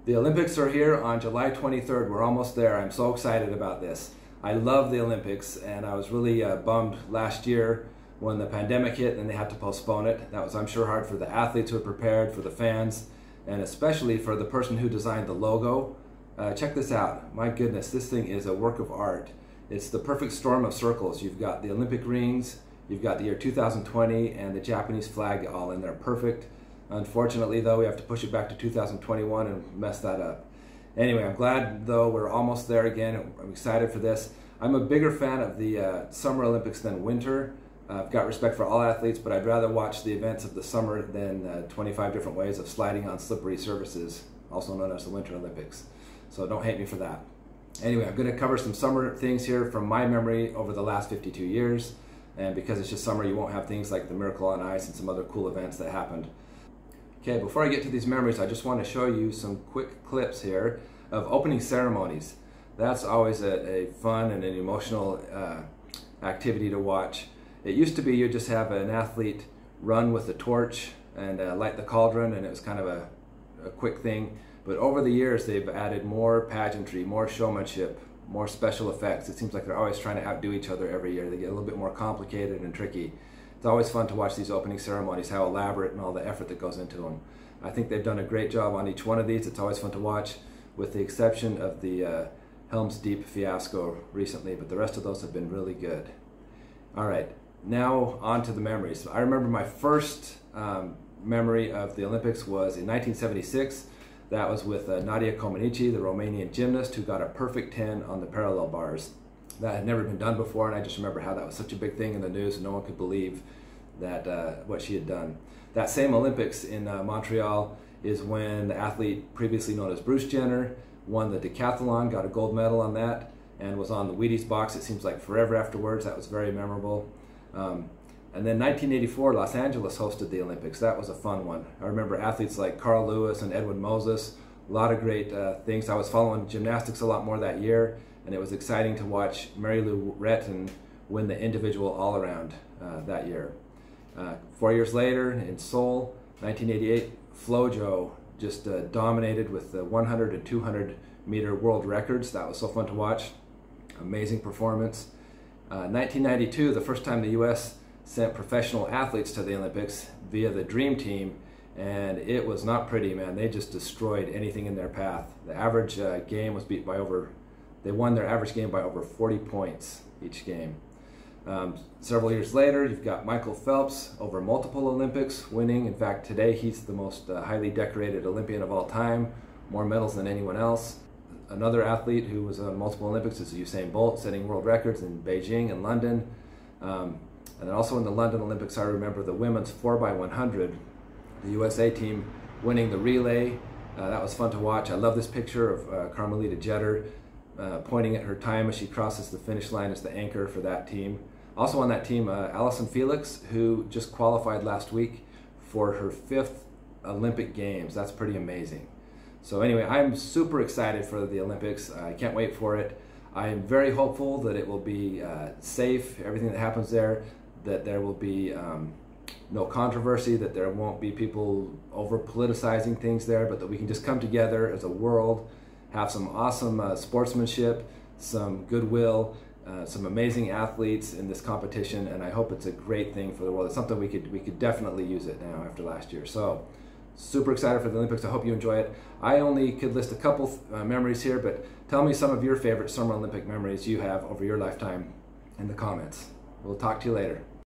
The Olympics are here on July 23rd. We're almost there. I'm so excited about this. I love the Olympics, and I was really bummed last year when the pandemic hit and they had to postpone it. That was, I'm sure, hard for the athletes who had prepared, for the fans, and especially for the person who designed the logo. Check this out. My goodness, this thing is a work of art. It's the perfect storm of circles. You've got the Olympic rings, you've got the year 2020, and the Japanese flag all in there. Perfect. Unfortunately, though, we have to push it back to 2021 and mess that up. Anyway, I'm glad, though, we're almost there again. I'm excited for this. I'm a bigger fan of the Summer Olympics than winter. I've got respect for all athletes, but I'd rather watch the events of the summer than 25 different ways of sliding on slippery surfaces, also known as the Winter Olympics. So don't hate me for that. Anyway, I'm going to cover some summer things here from my memory over the last 52 years. And because it's just summer, you won't have things like the Miracle on Ice and some other cool events that happened. Okay, before I get to these memories, I just want to show you some quick clips here of opening ceremonies. That's always a fun and an emotional activity to watch. It used to be you just have an athlete run with the torch and light the cauldron, and it was kind of a quick thing. But over the years, they've added more pageantry, more showmanship, more special effects. It seems like they're always trying to outdo each other every year. They get a little bit more complicated and tricky. It's always fun to watch these opening ceremonies, how elaborate and all the effort that goes into them. I think they've done a great job on each one of these. It's always fun to watch, with the exception of the Helm's Deep fiasco recently, but the rest of those have been really good. All right, now on to the memories. I remember my first memory of the Olympics was in 1976. That was with Nadia Comaneci, the Romanian gymnast, who got a perfect 10 on the parallel bars. That had never been done before, and I just remember how that was such a big thing in the news and no one could believe that what she had done. That same Olympics in Montreal is when the athlete previously known as Bruce Jenner won the decathlon, got a gold medal on that, and was on the Wheaties box, it seems like forever afterwards. That was very memorable. And then 1984, Los Angeles hosted the Olympics. That was a fun one. I remember athletes like Carl Lewis and Edwin Moses, a lot of great things. I was following gymnastics a lot more that year, and it was exciting to watch Mary Lou Retton win the individual all-around that year. 4 years later, in Seoul, 1988, Flojo just dominated with the 100 and 200 meter world records. That was so fun to watch. Amazing performance. 1992, the first time the U.S. sent professional athletes to the Olympics via the Dream Team, and it was not pretty, man. They just destroyed anything in their path. The average game was beat by they won their average game by over 40 points each game. Several years later, you've got Michael Phelps over multiple Olympics winning. In fact, today he's the most highly decorated Olympian of all time, more medals than anyone else. Another athlete who was on multiple Olympics is Usain Bolt, setting world records in Beijing and London. And then also in the London Olympics, I remember the women's 4x100, the USA team winning the relay. That was fun to watch. I love this picture of Carmelita Jeter pointing at her time as she crosses the finish line as the anchor for that team. Also on that team, Allison Felix, who just qualified last week for her 5th Olympic Games. That's pretty amazing. So anyway, I'm super excited for the Olympics. I can't wait for it. I am very hopeful that it will be safe, everything that happens there, that there will be no controversy, that there won't be people over politicizing things there, but that we can just come together as a world, have some awesome sportsmanship, some goodwill, some amazing athletes in this competition, and I hope it's a great thing for the world. It's something we could definitely use it now after last year. So super excited for the Olympics. I hope you enjoy it. I only could list a couple memories here, but tell me some of your favorite Summer Olympic memories you have over your lifetime in the comments. We'll talk to you later.